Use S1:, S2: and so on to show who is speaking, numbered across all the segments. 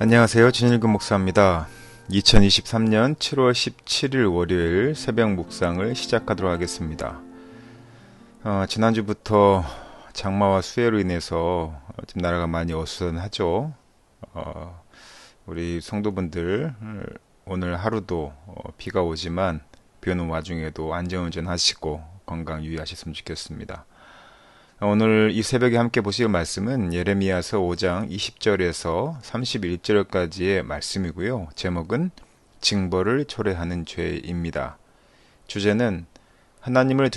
S1: 안녕하세요. 진일근 목사입니다. 2023년 7월 17일 월요일 새벽 묵상을 시작하도록 하겠습니다. 지난주부터 장마와 수해로 인해서 좀 나라가 많이 어수선하죠. 우리 성도분들 오늘 하루도 비가 오지만 비 오는 와중에도 안전운전 하시고 건강 유의하셨으면 좋겠습니다. 오늘 이 새벽에 함께 보실 말씀은 예레미야서 5장 20절에서 31절까지의 말씀이고요. 제목은 징벌을 초래하는 죄입니다. 주제는 하나님을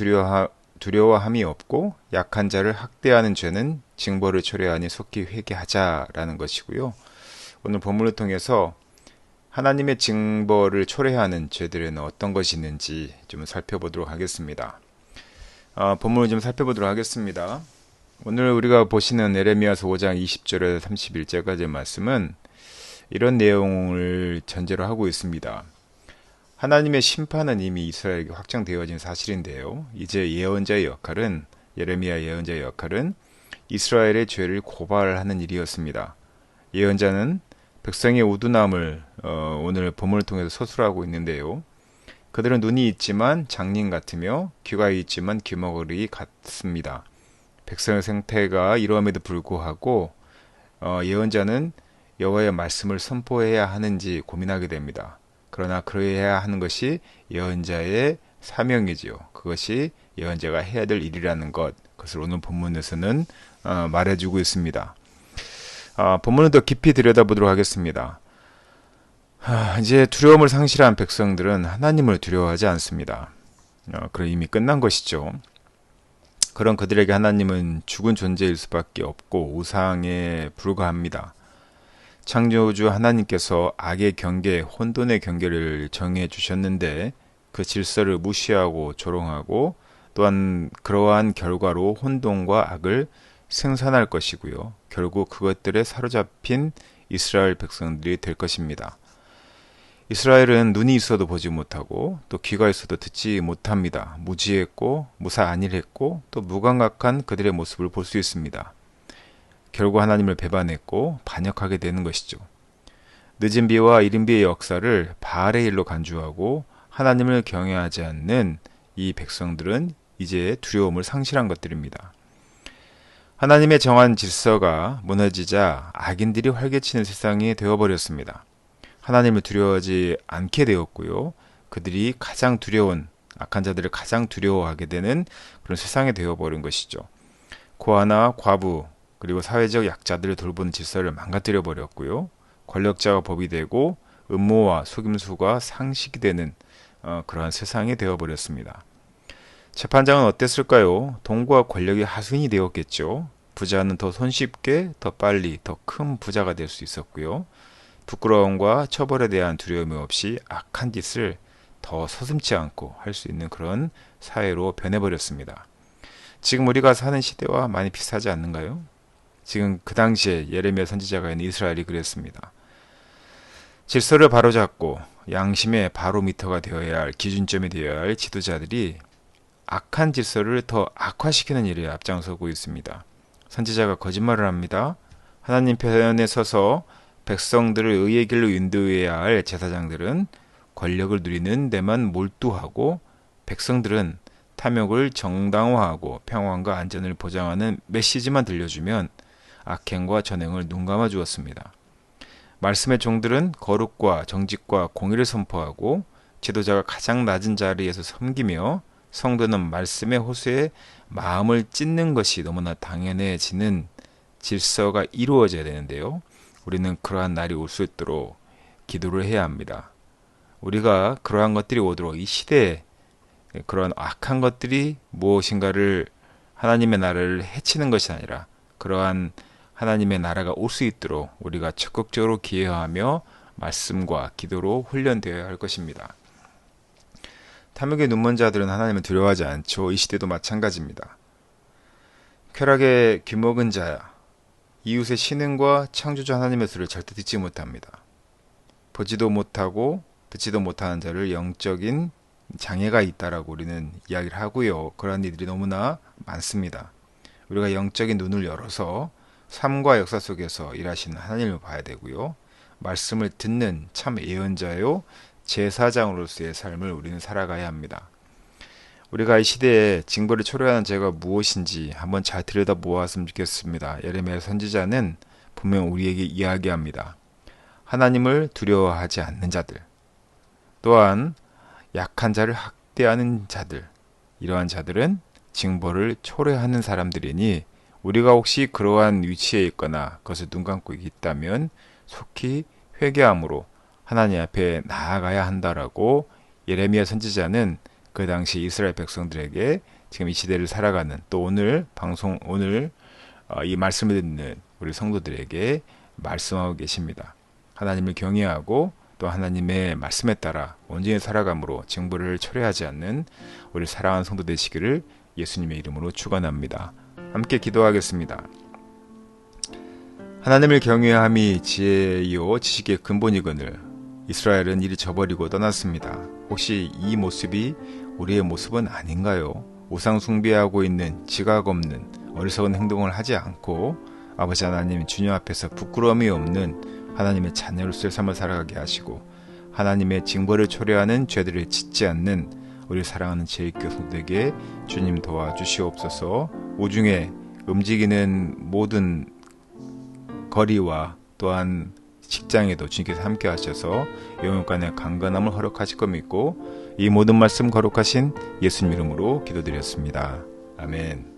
S1: 두려워함이 없고 약한 자를 학대하는 죄는 징벌을 초래하니 속히 회개하자라는 것이고요. 오늘 본문을 통해서 하나님의 징벌을 초래하는 죄들에는 어떤 것이 있는지 좀 살펴보도록 하겠습니다. 본문을 좀 살펴보도록 하겠습니다. 오늘 우리가 보시는 예레미야서 5장 20절에서 31절까지의 말씀은 이런 내용을 전제로 하고 있습니다. 하나님의 심판은 이미 이스라엘에게 확정되어진 사실인데요. 이제 예레미야 예언자의 역할은 이스라엘의 죄를 고발하는 일이었습니다. 예언자는 백성의 우둔함을 오늘 본문을 통해서 서술하고 있는데요. 그들은 눈이 있지만 장님 같으며 귀가 있지만 귀머거리 같습니다. 백성의 상태가 이러함에도 불구하고 예언자는 여호와의 말씀을 선포해야 하는지 고민하게 됩니다. 그러나 그래야 하는 것이 예언자의 사명이지요. 그것이 예언자가 해야 될 일이라는 그것을 오늘 본문에서는 말해주고 있습니다. 본문을 더 깊이 들여다보도록 하겠습니다. 이제 두려움을 상실한 백성들은 하나님을 두려워하지 않습니다. 그럼 이미 끝난 것이죠. 그런 그들에게 하나님은 죽은 존재일 수밖에 없고 우상에 불과합니다. 창조주 하나님께서 악의 경계, 혼돈의 경계를 정해 주셨는데 그 질서를 무시하고 조롱하고 또한 그러한 결과로 혼돈과 악을 생산할 것이고요. 결국 그것들에 사로잡힌 이스라엘 백성들이 될 것입니다. 이스라엘은 눈이 있어도 보지 못하고 또 귀가 있어도 듣지 못합니다. 무지했고 무사안일했고 또 무감각한 그들의 모습을 볼 수 있습니다. 결국 하나님을 배반했고 반역하게 되는 것이죠. 늦은 비와 이른 비의 역사를 바알의 일로 간주하고 하나님을 경외하지 않는 이 백성들은 이제 두려움을 상실한 것들입니다. 하나님의 정한 질서가 무너지자 악인들이 활개치는 세상이 되어버렸습니다. 하나님을 두려워하지 않게 되었고요. 그들이 가장 두려운 악한 자들을 가장 두려워하게 되는 그런 세상이 되어버린 것이죠. 고아나 과부 그리고 사회적 약자들을 돌보는 질서를 망가뜨려 버렸고요. 권력자가 법이 되고 음모와 속임수가 상식이 되는 그러한 세상이 되어버렸습니다. 재판장은 어땠을까요? 돈과 권력이 하수인이 되었겠죠. 부자는 더 손쉽게 더 빨리 더 큰 부자가 될 수 있었고요. 부끄러움과 처벌에 대한 두려움이 없이 악한 짓을 더 서슴지 않고 할 수 있는 그런 사회로 변해버렸습니다. 지금 우리가 사는 시대와 많이 비슷하지 않는가요? 지금 그 당시에 예레미야 선지자가 있는 이스라엘이 그랬습니다. 질서를 바로잡고 양심의 바로미터가 되어야 할 기준점이 되어야 할 지도자들이 악한 질서를 더 악화시키는 일에 앞장서고 있습니다. 선지자가 거짓말을 합니다. 하나님 편에 서서 백성들을 의의 길로 인도해야 할 제사장들은 권력을 누리는 데만 몰두하고 백성들은 탐욕을 정당화하고 평안과 안전을 보장하는 메시지만 들려주면 악행과 전행을 눈감아 주었습니다. 말씀의 종들은 거룩과 정직과 공의를 선포하고 지도자가 가장 낮은 자리에서 섬기며 성도는 말씀의 호수에 마음을 찢는 것이 너무나 당연해지는 질서가 이루어져야 되는데요. 우리는 그러한 날이 올 수 있도록 기도를 해야 합니다. 우리가 그러한 것들이 오도록 이 시대에 그러한 악한 것들이 무엇인가를 하나님의 나라를 해치는 것이 아니라 그러한 하나님의 나라가 올 수 있도록 우리가 적극적으로 기여하며 말씀과 기도로 훈련되어야 할 것입니다. 탐욕에 눈먼 자들은 하나님을 두려워하지 않죠. 이 시대도 마찬가지입니다. 쾌락에 귀먹은 자야 이웃의 신흥과 창조주 하나님의 소리를 절대 듣지 못합니다. 보지도 못하고 듣지도 못하는 자를 영적인 장애가 있다라고 우리는 이야기를 하고요. 그러한 이들이 너무나 많습니다. 우리가 영적인 눈을 열어서 삶과 역사 속에서 일하시는 하나님을 봐야 되고요. 말씀을 듣는 참 예언자요 제사장으로서의 삶을 우리는 살아가야 합니다. 우리가 이 시대에 징벌을 초래하는 죄가 무엇인지 한번 잘 들여다보았으면 좋겠습니다. 예레미야 선지자는 분명 우리에게 이야기합니다. 하나님을 두려워하지 않는 자들, 또한 약한 자를 학대하는 자들, 이러한 자들은 징벌을 초래하는 사람들이니 우리가 혹시 그러한 위치에 있거나 그것을 눈 감고 있다면 속히 회개함으로 하나님 앞에 나아가야 한다라고 예레미야 선지자는 그 당시 이스라엘 백성들에게 지금 이 시대를 살아가는 또 오늘 이 말씀을 듣는 우리 성도들에게 말씀하고 계십니다. 하나님을 경외하고 또 하나님의 말씀에 따라 온전히 살아감으로 징벌을 초래하지 않는 우리 사랑하는 성도 되시기를 예수님의 이름으로 축원합니다. 함께 기도하겠습니다. 하나님을 경외함이 지혜요 지식의 근본이거늘 이스라엘은 이리 저버리고 떠났습니다. 혹시 이 모습이 우리의 모습은 아닌가요? 우상 숭배하고 있는 지각 없는 어리석은 행동을 하지 않고 아버지 하나님 주님 앞에서 부끄러움이 없는 하나님의 자녀로서의 삶을 살아가게 하시고 하나님의 징벌을 초래하는 죄들을 짓지 않는 우리 사랑하는 제일교성들에게 주님 도와주시옵소서. 우중에 움직이는 모든 거리와 또한 직장에도 주님께서 함께 하셔서 영육간의 강건함을 허락하실 것 믿고 이 모든 말씀 거룩하신 예수님 이름으로 기도드렸습니다. 아멘.